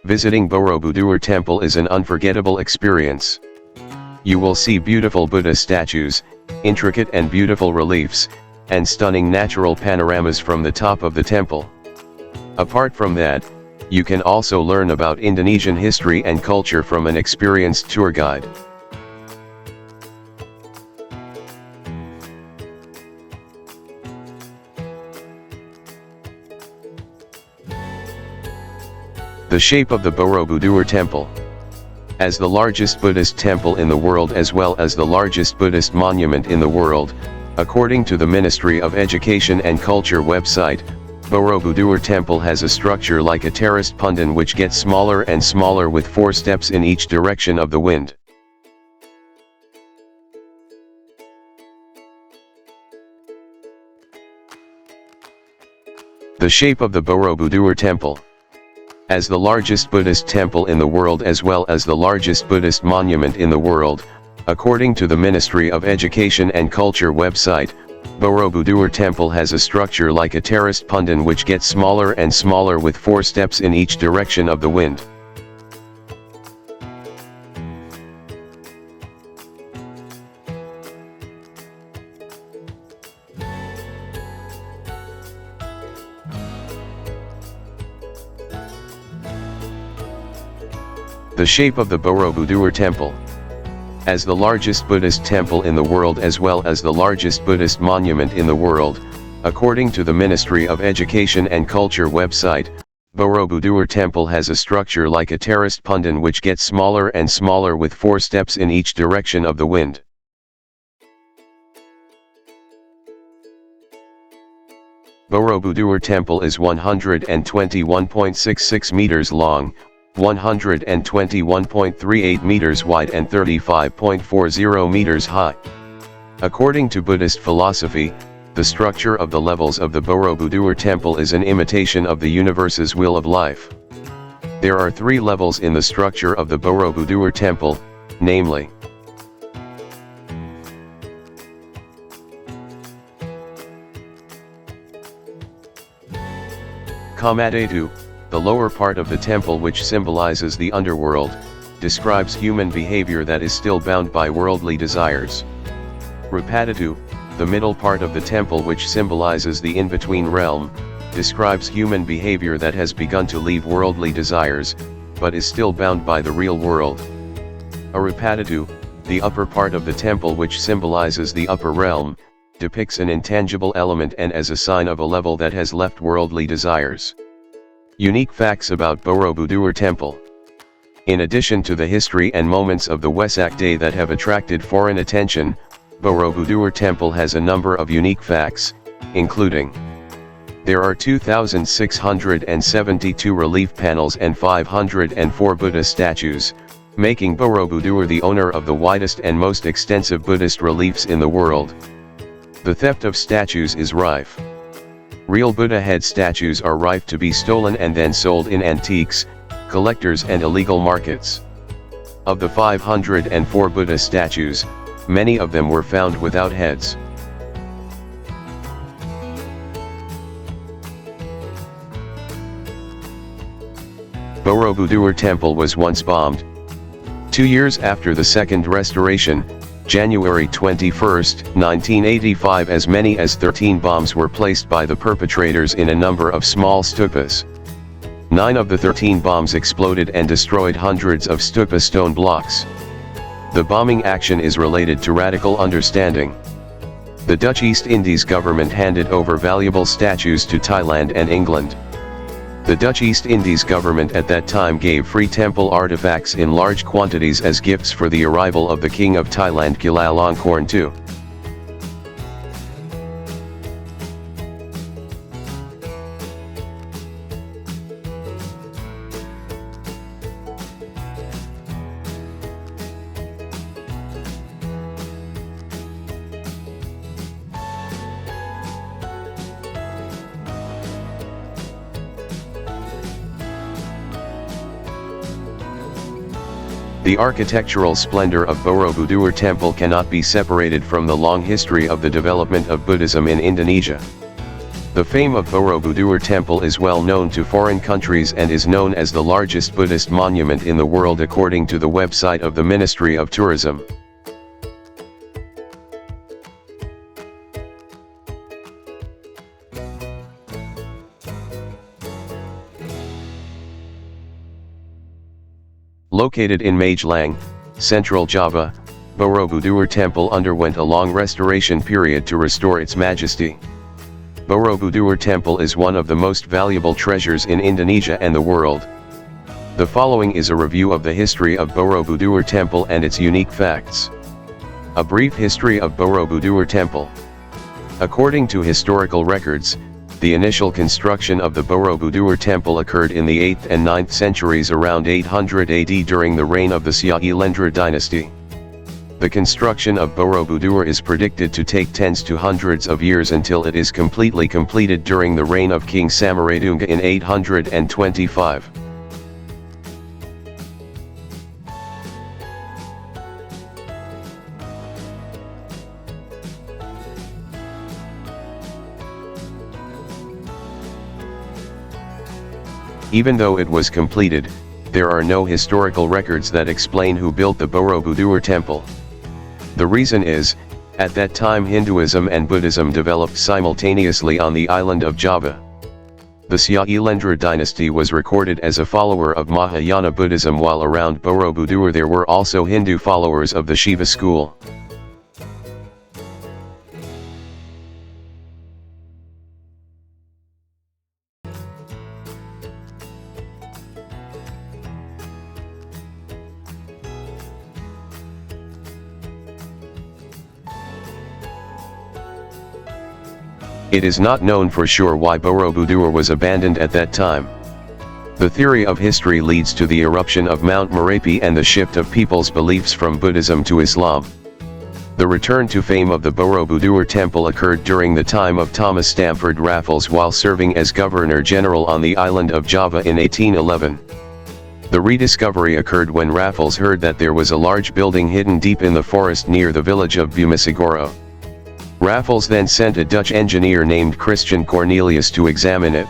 visiting Borobudur temple is an unforgettable experience. You will see beautiful Buddha statues, intricate and beautiful reliefs, and stunning natural panoramas from the top of the temple. Apart from that, you can also learn about Indonesian history and culture from an experienced tour guide. The shape of the Borobudur temple. As the largest Buddhist temple in the world as well as the largest Buddhist monument in the world, according to the Ministry of Education and Culture website, Borobudur temple has a structure like a terraced pundan which gets smaller and smaller with 4 steps in each direction of the wind. The shape of the Borobudur temple. As the largest Buddhist temple in the world as well as the largest Buddhist monument in the world, according to the Ministry of Education and Culture website, Borobudur temple has a structure like a terraced pundan which gets smaller and smaller with 4 steps in each direction of the wind. The shape of the Borobudur temple. As the largest Buddhist temple in the world as well as the largest Buddhist monument in the world, according to the Ministry of Education and Culture website, Borobudur temple has a structure like a terraced pundan which gets smaller and smaller with 4 steps in each direction of the wind. Borobudur temple is 121.66 meters long, 121.38 meters wide and 35.40 meters high. According to Buddhist philosophy, the structure of the levels of the Borobudur temple is an imitation of the universe's wheel of life. There are 3 levels in the structure of the Borobudur temple, namely Kamadhatu, the lower part of the temple which symbolizes the underworld, describes human behavior that is still bound by worldly desires. Rupadhatu, the middle part of the temple which symbolizes the in-between realm, describes human behavior that has begun to leave worldly desires, but is still bound by the real world. Arupadhatu, the upper part of the temple which symbolizes the upper realm, depicts an intangible element and as a sign of a level that has left worldly desires. Unique facts about Borobudur temple. In addition to the history and moments of the Wesak Day that have attracted foreign attention, Borobudur temple has a number of unique facts, including: there are 2,672 relief panels and 504 Buddha statues, making Borobudur the owner of the widest and most extensive Buddhist reliefs in the world. The theft of statues is rife. Real Buddha head statues are rife to be stolen and then sold in antiques, collectors and illegal markets. Of the 504 Buddha statues, many of them were found without heads. Borobudur temple was once bombed. 2 years after the second restoration, January 21, 1985, as many as 13 bombs were placed by the perpetrators in a number of small stupas. 9 of the 13 bombs exploded and destroyed hundreds of stupa stone blocks. The bombing action is related to radical understanding. The Dutch East Indies government handed over valuable statues to Thailand and England. The Dutch East Indies government at that time gave free temple artifacts in large quantities as gifts for the arrival of the King of Thailand Chulalongkorn II. The architectural splendor of Borobudur temple cannot be separated from the long history of the development of Buddhism in Indonesia. The fame of Borobudur Temple is well known to foreign countries and is known as the largest Buddhist monument in the world according to the website of the Ministry of Tourism. Located in Magelang, Central Java, Borobudur Temple underwent a long restoration period to restore its majesty. Borobudur Temple is one of the most valuable treasures in Indonesia and the world. The following is a review of the history of Borobudur Temple and its unique facts. A brief history of Borobudur Temple. According to historical records, the initial construction of the Borobudur Temple occurred in the 8th and 9th centuries around 800 AD during the reign of the Magelang dynasty. The construction of Borobudur is predicted to take tens to hundreds of years until it is completely completed during the reign of King Samaradunga in 825. Even though it was completed, there are no historical records that explain who built the Borobudur Temple. The reason is, at that time Hinduism and Buddhism developed simultaneously on the island of Java. The Magelang dynasty was recorded as a follower of Mahayana Buddhism, while around Borobudur there were also Hindu followers of the Shiva school. It is not known for sure why Borobudur was abandoned at that time. The theory of history leads to the eruption of Mount Merapi and the shift of people's beliefs from Buddhism to Islam. The return to fame of the Borobudur Temple occurred during the time of Thomas Stamford Raffles while serving as Governor-General on the island of Java in 1811. The rediscovery occurred when Raffles heard that there was a large building hidden deep in the forest near the village of Bumisagoro. Raffles then sent a Dutch engineer named Christian Cornelius to examine it.